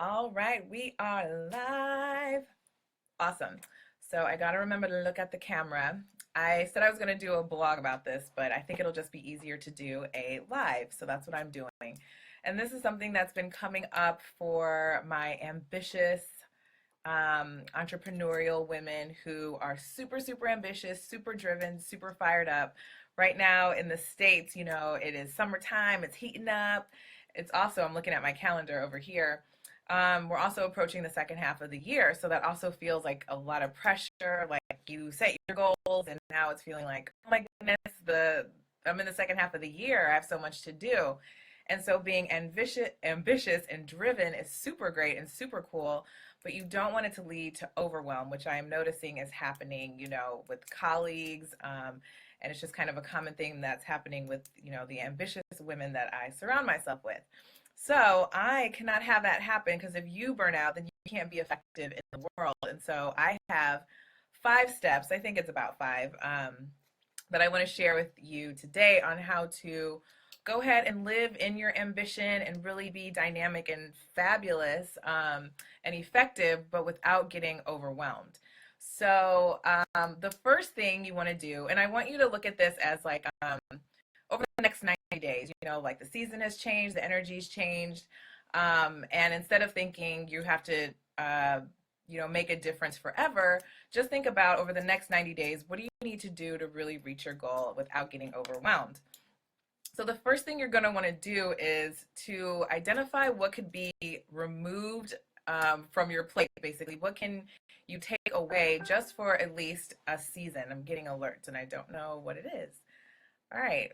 All right, we are live. Awesome. So I got to remember to look at the camera. I said I was going to do a blog about this, but I think it'll just be easier to do a live. So that's what I'm doing. And this is something that's been coming up for my ambitious entrepreneurial women who are super, super ambitious, super driven, super fired up. Right now in the States, it is summertime, it's heating up. It's also, I'm looking at my calendar over here. We're also approaching the second half of the year, so that also feels like a lot of pressure. Like you set your goals, and now it's feeling like, oh my goodness, I'm in the second half of the year. I have so much to do, and so being ambitious and driven is super great and super cool, but you don't want it to lead to overwhelm, which I am noticing is happening, with colleagues. And it's just kind of a common thing that's happening with, the ambitious women that I surround myself with. So I cannot have that happen because if you burn out, then you can't be effective in the world. And so I have 5 steps, I think it's about five, that I want to share with you today on how to go ahead and live in your ambition and really be dynamic and fabulous and effective, but without getting overwhelmed. So, the first thing you want to do, and I want you to look at this as like over the next 90 days, like the season has changed, the energy's changed. And instead of thinking you have to, make a difference forever, just think about over the next 90 days, what do you need to do to really reach your goal without getting overwhelmed? So the first thing you're going to want to do is to identify what could be removed from your plate, basically. What can you take away just for at least a season? I'm getting alerts and I don't know what it is. All right.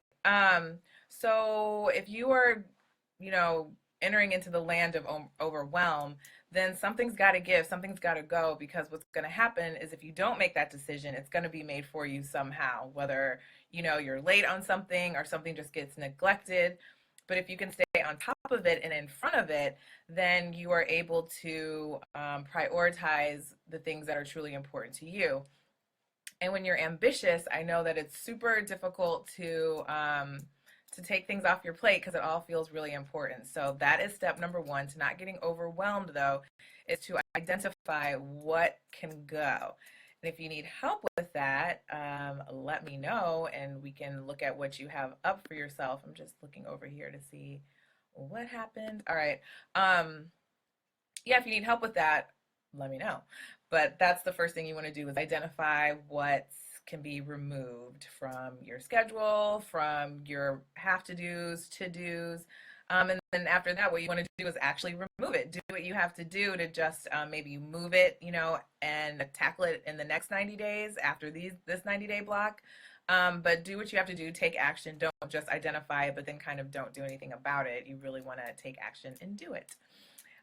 So if you are, you know, entering into the land of overwhelm, then something's got to give, something's got to go, because what's going to happen is if you don't make that decision, it's going to be made for you somehow, whether, you're late on something or something just gets neglected. But if you can stay on top of it and in front of it, then you are able to prioritize the things that are truly important to you. And when you're ambitious, I know that it's super difficult to take things off your plate because it all feels really important. So that is step number one. To not getting overwhelmed, though, is to identify what can go. And if you need help with that, let me know and we can look at what you have up for yourself. I'm just looking over here to see what happened. All right. Yeah, if you need help with that, let me know. But that's the first thing you want to do is identify what can be removed from your schedule, from your have to do's, to do's. And then after that, what you want to do is actually remove it. Do what you have to do to just maybe move it, and tackle it in the next 90 days after this 90-day block. But do what you have to do, take action. Don't just identify it, but then kind of don't do anything about it. You really want to take action and do it.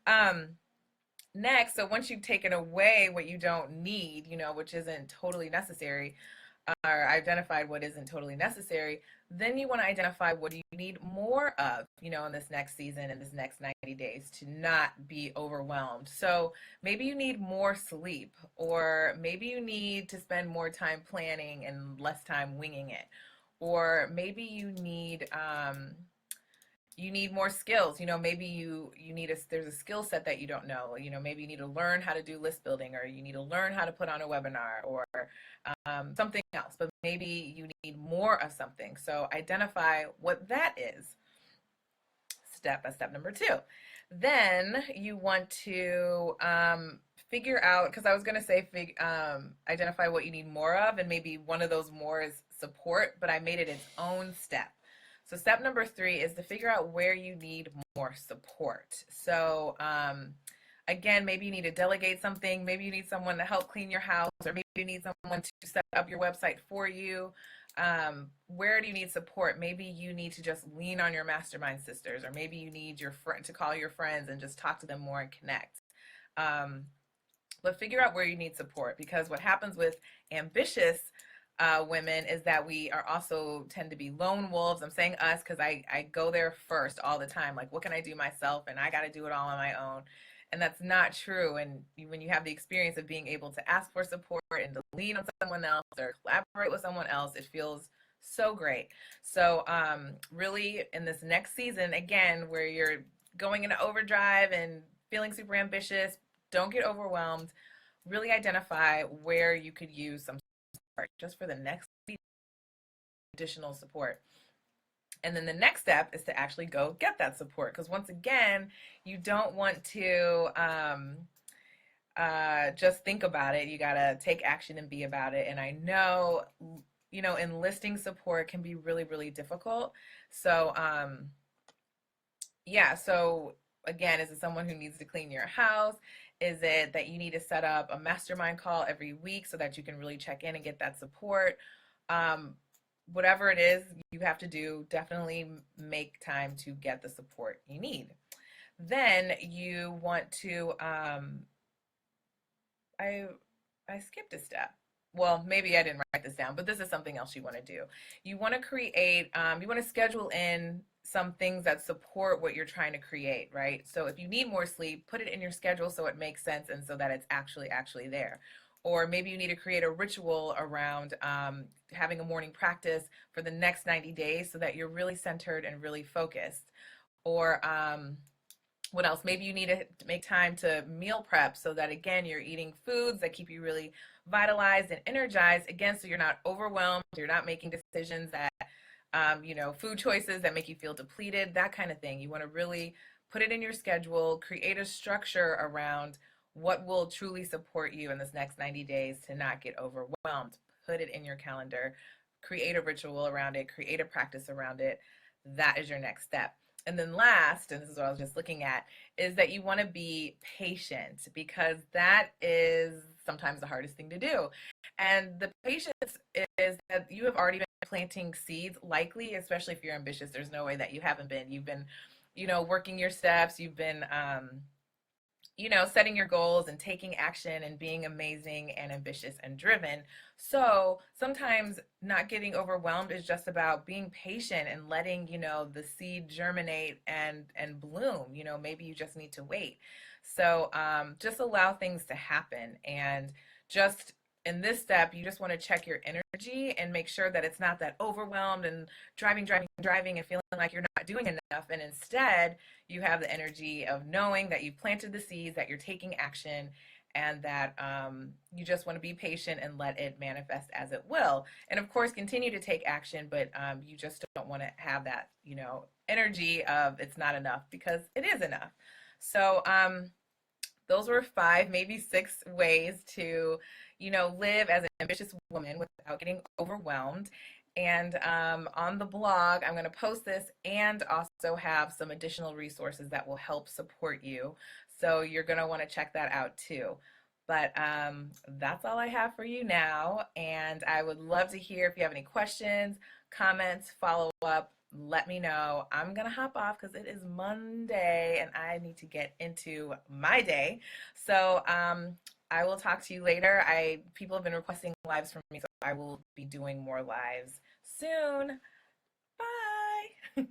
Um, Next, so once you've taken away what you don't need, which isn't totally necessary, or identified what isn't totally necessary, then you want to identify what do you need more of, in this next season, in this next 90 days, to not be overwhelmed. So maybe you need more sleep, or maybe you need to spend more time planning and less time winging it, or maybe you need more skills. Maybe you need there's a skill set that you don't know. Maybe you need to learn how to do list building, or you need to learn how to put on a webinar, or something else. But maybe you need more of something. So identify what that is. Step number two. Then you want to figure out, because I was going to say identify what you need more of, and maybe one of those more is support, but I made it its own step. So step number three is to figure out where you need more support. So again, maybe you need to delegate something. Maybe you need someone to help clean your house, or maybe you need someone to set up your website for you. Where do you need support? Maybe you need to just lean on your mastermind sisters, or maybe you need your friend to call your friends and just talk to them more and connect. But figure out where you need support, because what happens with ambitious women is that we are also tend to be lone wolves. I'm saying us because I go there first all the time. Like, what can I do myself? And I got to do it all on my own. And that's not true. And when you have the experience of being able to ask for support and to lean on someone else or collaborate with someone else, it feels so great. So really in this next season, again, where you're going into overdrive and feeling super ambitious, don't get overwhelmed. Really identify where you could use some support just for the next additional support. And then the next step is to actually go get that support. Because once again, you don't want to just think about it. You got to take action and be about it. And I know, enlisting support can be really, really difficult. So, yeah, so again, is it someone who needs to clean your house? Is it that you need to set up a mastermind call every week so that you can really check in and get that support? Um, Whatever it is you have to do, definitely make time to get the support you need. Then you want to, I I skipped a step. Well, maybe I didn't write this down, but this is something else you want to do. You want to create, you want to schedule in some things that support what you're trying to create, right? So if you need more sleep, put it in your schedule so it makes sense and so that it's actually there. Or maybe you need to create a ritual around having a morning practice for the next 90 days so that you're really centered and really focused. Or what else? Maybe you need to make time to meal prep so that again you're eating foods that keep you really vitalized and energized again, so you're not overwhelmed, you're not making decisions that food choices that make you feel depleted, that kind of thing. You want to really put it in your schedule, create a structure around what will truly support you in this next 90 days to not get overwhelmed. Put it in your calendar, create a ritual around it, create a practice around it. That is your next step. And then last, and this is what I was just looking at, is that you want to be patient, because that is sometimes the hardest thing to do. And the patience is that you have already been planting seeds, likely, especially if you're ambitious. There's no way that you haven't been. You've been, working your steps. You've been, setting your goals and taking action and being amazing and ambitious and driven. So sometimes not getting overwhelmed is just about being patient and letting, the seed germinate and bloom. Maybe you just need to wait. So just allow things to happen. And just in this step, you just want to check your energy and make sure that it's not that overwhelmed and driving and feeling like you're not doing enough. And instead, you have the energy of knowing that you've planted the seeds, that you're taking action, and that you just want to be patient and let it manifest as it will. And of course, continue to take action, but you just don't want to have that, energy of it's not enough, because it is enough. So those were 5, maybe 6 ways to, live as an ambitious woman without getting overwhelmed. And on the blog, I'm going to post this and also have some additional resources that will help support you. So you're going to want to check that out too. But that's all I have for you now. And I would love to hear if you have any questions, comments, follow up. Let me know. I'm going to hop off because it is Monday and I need to get into my day. So I will talk to you later. People have been requesting lives from me, so I will be doing more lives soon. Bye.